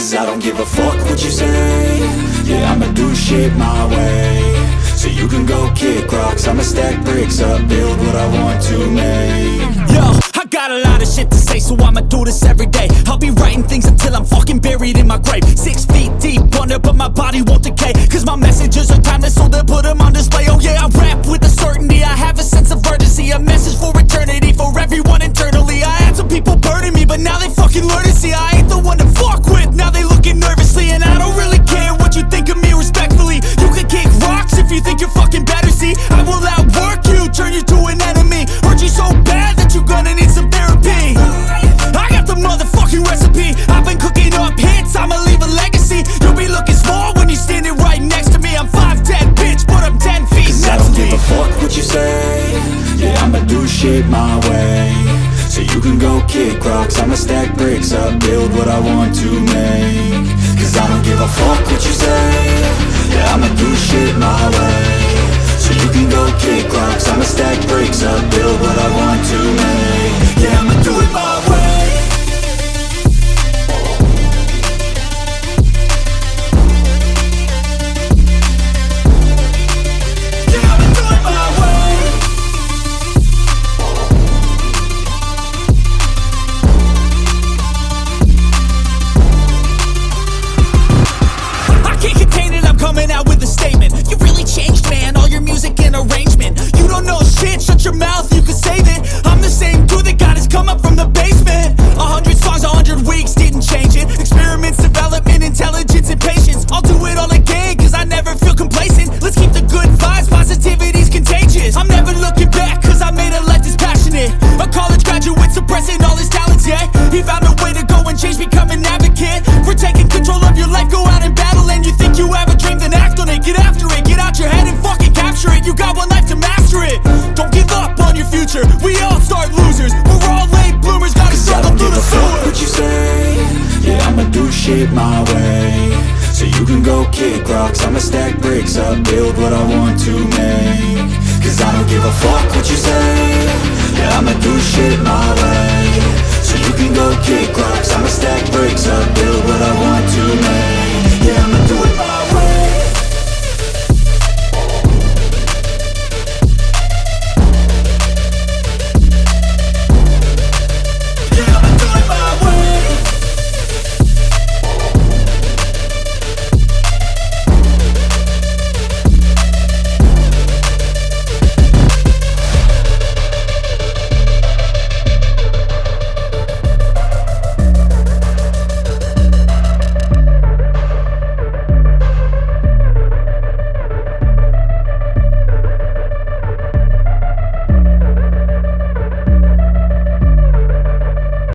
Cause I don't give a fuck what you say. Yeah, I'ma do shit my way. So you can go kick rocks, I'ma stack bricks up, build what I want to make. Yo, I got a lot of shit to say, so I'ma do this every day. I'll be writing things until I'm fucking buried in my grave. 6 feet deep under, but my body won't decay. Cause my messages are timeless, so they'll put them on display. Oh yeah, I rap with a certainty, I have a sense of urgency. A message for eternity, for everyone internally. I had some people burning me, but now they fucking learn to see I ain't the one to fuck with, now they looking nervously. And I don't really care what you think of me, respectfully. You can kick rocks if you think you're fucking better, see. I will outwork you, turn you to an enemy. Hurt you so bad that you're gonna need some therapy. I got the motherfucking recipe, I've been cooking up hits, I'ma leave a legacy. You'll be looking small when you're standing right next to me. I'm 5'10", bitch, but I'm 10 feet. Cause I don't give a fuck what you say. Yeah, I'ma do shit my way. So you can go kick rocks, I'ma stack bricks up, build what I want to make. Cause I don't give a fuck what you say. Yeah, I'ma do shit my way. So you can go kick rocks, I'ma stack bricks up, build what I want to make. Yeah, I'ma do it my way. Coming out with a statement. You really changed, man, all your music and arrangement. You don't know shit, shut your mouth, you can save it. I'm the same dude that got his come up from the basement. 100 songs, 100 weeks, didn't change it. Experiments, development, intelligence, and patience. I'll do it all again, cause I never feel complacent. Let's keep the good vibes, positivity's contagious. I'm never looking back, cause I made a life that's passionate. A college graduate suppressing all his talents, yeah. He found a way to go and change, become an advocate for taking control of your life, go out and battle. And you think you have a dream, then act on it, get after it, get out your head and fucking capture it. You got one life to master it. Don't give up on your future, we all start losers. We're all late bloomers, gotta struggle through the sewer. Fuck what you say. Yeah, I'ma do shit my way. So you can go kick rocks, I'ma stack bricks up, build what I want to make. Cause I don't give a fuck what you say. Yeah, I'ma do shit my